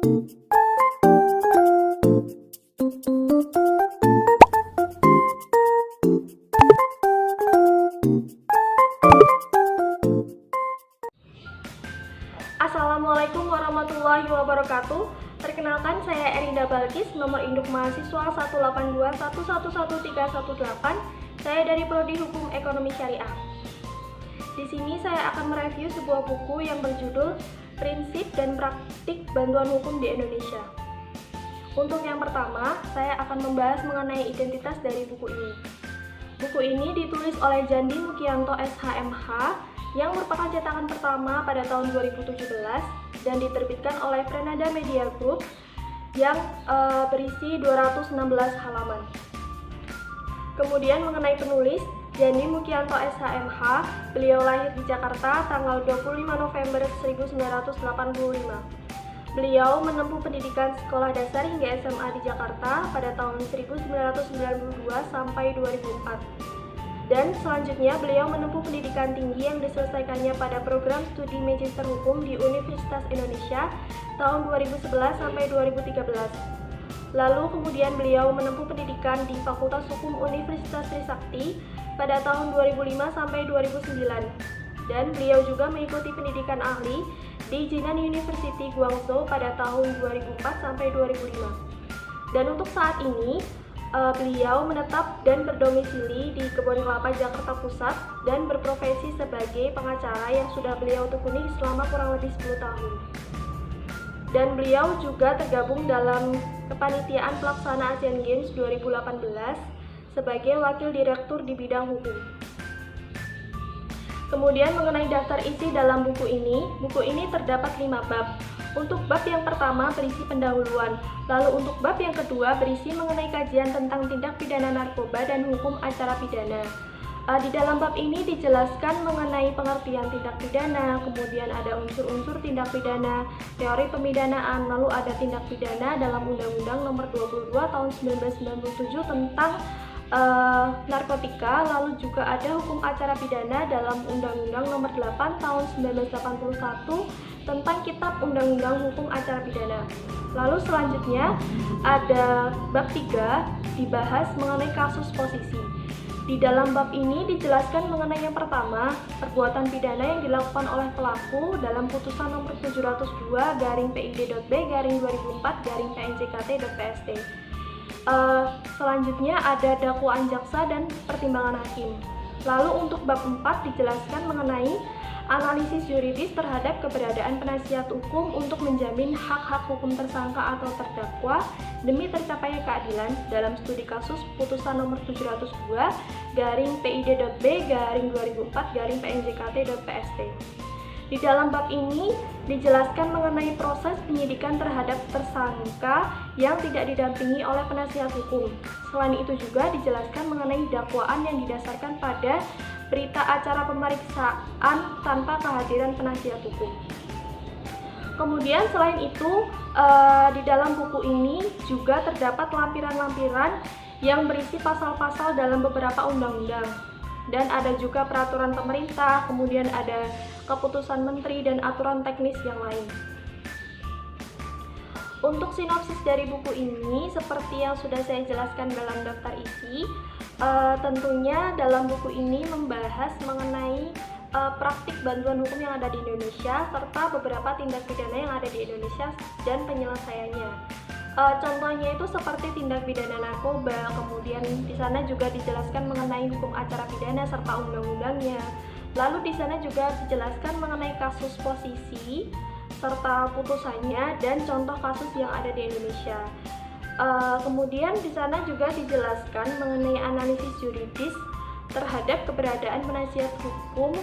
Assalamualaikum warahmatullahi wabarakatuh. Perkenalkan, saya Erinda Balkis, nomor induk mahasiswa 182111318. Saya dari Prodi Hukum Ekonomi Syariah. Di sini saya akan mereview sebuah buku yang berjudul Prinsip dan Praktik Bantuan Hukum di Indonesia. Untuk yang pertama, saya akan membahas mengenai identitas dari buku ini. Buku ini ditulis oleh Jandi Mukianto SHMH yang merupakan cetakan pertama pada tahun 2017 dan diterbitkan oleh Prenada Media Group yang berisi 216 halaman. Kemudian mengenai penulis, Jandi Mukianto SHMH, beliau lahir di Jakarta tanggal 25 November 1985. Beliau menempuh pendidikan sekolah dasar hingga SMA di Jakarta pada tahun 1992 sampai 2004. Dan selanjutnya beliau menempuh pendidikan tinggi yang diselesaikannya pada program studi Magister Hukum di Universitas Indonesia tahun 2011 sampai 2013. Lalu kemudian beliau menempuh pendidikan di Fakultas Hukum Universitas Trisakti pada tahun 2005 sampai 2009. Dan beliau juga mengikuti pendidikan ahli di Jinan University Guangzhou pada tahun 2004 sampai 2005. Dan untuk saat ini beliau menetap dan berdomisili di Kebon Kelapa, Jakarta Pusat dan berprofesi sebagai pengacara yang sudah beliau tekuni selama kurang lebih 10 tahun. Dan beliau juga tergabung dalam kepanitiaan pelaksana Asian Games 2018 sebagai wakil direktur di bidang hukum. Kemudian mengenai daftar isi dalam buku ini terdapat 5 bab. Untuk bab yang pertama berisi pendahuluan, lalu untuk bab yang kedua berisi mengenai kajian tentang tindak pidana narkoba dan hukum acara pidana. Di dalam bab ini dijelaskan mengenai pengertian tindak pidana, kemudian ada unsur-unsur tindak pidana, teori pemidanaan, lalu ada tindak pidana dalam Undang-Undang Nomor 22 Tahun 1997 tentang narkotika, lalu juga ada hukum acara pidana dalam Undang-Undang Nomor 8 Tahun 1981 tentang Kitab Undang-Undang Hukum Acara Pidana. Lalu selanjutnya ada bab 3 dibahas mengenai kasus posisi. Di dalam bab ini dijelaskan mengenai yang pertama, perbuatan pidana yang dilakukan oleh pelaku dalam putusan nomor 702/PID.B/2004/PNJKT.PST. Selanjutnya ada dakwaan jaksa dan pertimbangan hakim. Lalu untuk bab 4 dijelaskan mengenai analisis yuridis terhadap keberadaan penasihat hukum untuk menjamin hak-hak hukum tersangka atau terdakwa demi tercapainya keadilan dalam studi kasus putusan nomor 702/PID.B/2004/PNJKT.PST. Di dalam bab ini dijelaskan mengenai proses penyidikan terhadap tersangka yang tidak didampingi oleh penasihat hukum. Selain itu juga dijelaskan mengenai dakwaan yang didasarkan pada berita acara pemeriksaan tanpa kehadiran penasihat hukum. Kemudian selain itu di dalam buku ini juga terdapat lampiran-lampiran yang berisi pasal-pasal dalam beberapa undang-undang. Dan ada juga peraturan pemerintah, kemudian ada keputusan menteri dan aturan teknis yang lain. Untuk sinopsis dari buku ini, seperti yang sudah saya jelaskan dalam daftar isi, tentunya dalam buku ini membahas mengenai praktik bantuan hukum yang ada di Indonesia, serta beberapa tindak pidana yang ada di Indonesia dan penyelesaiannya. Contohnya itu seperti tindak pidana narkoba, kemudian di sana juga dijelaskan mengenai hukum acara pidana serta undang-undangnya. Lalu di sana juga dijelaskan mengenai kasus posisi serta putusannya dan contoh kasus yang ada di Indonesia. Kemudian di sana juga dijelaskan mengenai analisis yuridis terhadap keberadaan penasihat hukum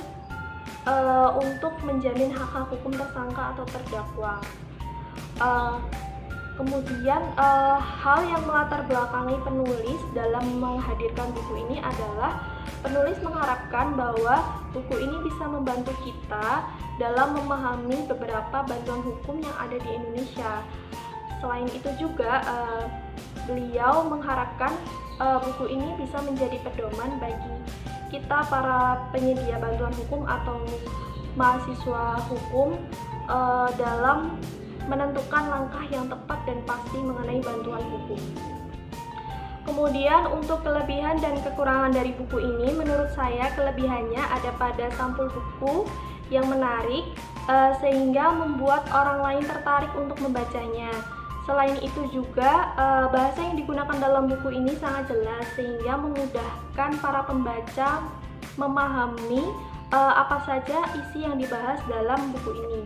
untuk menjamin hak-hak hukum tersangka atau terdakwa. Kemudian hal yang melatar belakangi penulis dalam menghadirkan buku ini adalah penulis mengharapkan bahwa buku ini bisa membantu kita dalam memahami beberapa bantuan hukum yang ada di Indonesia. Selain itu juga beliau mengharapkan buku ini bisa menjadi pedoman bagi kita para penyedia bantuan hukum atau mahasiswa hukum dalam menentukan langkah yang tepat dan pasti mengenai bantuan buku. Kemudian untuk kelebihan dan kekurangan dari buku ini, menurut saya kelebihannya ada pada sampul buku yang menarik sehingga membuat orang lain tertarik untuk membacanya. Selain itu juga bahasa yang digunakan dalam buku ini sangat jelas sehingga memudahkan para pembaca memahami apa saja isi yang dibahas dalam buku ini.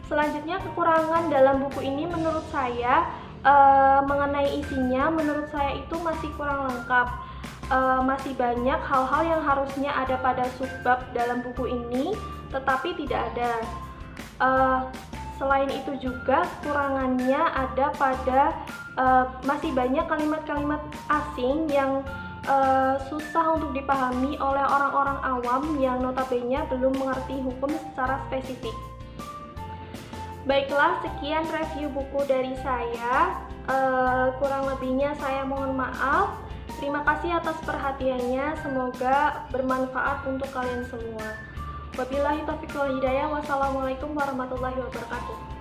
Selanjutnya kekurangan dalam buku ini menurut saya mengenai isinya, menurut saya itu masih kurang lengkap. Masih banyak hal-hal yang harusnya ada pada subbab dalam buku ini, tetapi tidak ada. Selain itu juga kekurangannya ada pada masih banyak kalimat-kalimat asing yang susah untuk dipahami oleh orang-orang awam yang notabene belum mengerti hukum secara spesifik. Baiklah, sekian review buku dari saya. Kurang lebihnya saya mohon maaf. Terima kasih atas perhatiannya. Semoga bermanfaat untuk kalian semua. Wabillahi taufiq wal hidayah. Wassalamualaikum warahmatullahi wabarakatuh.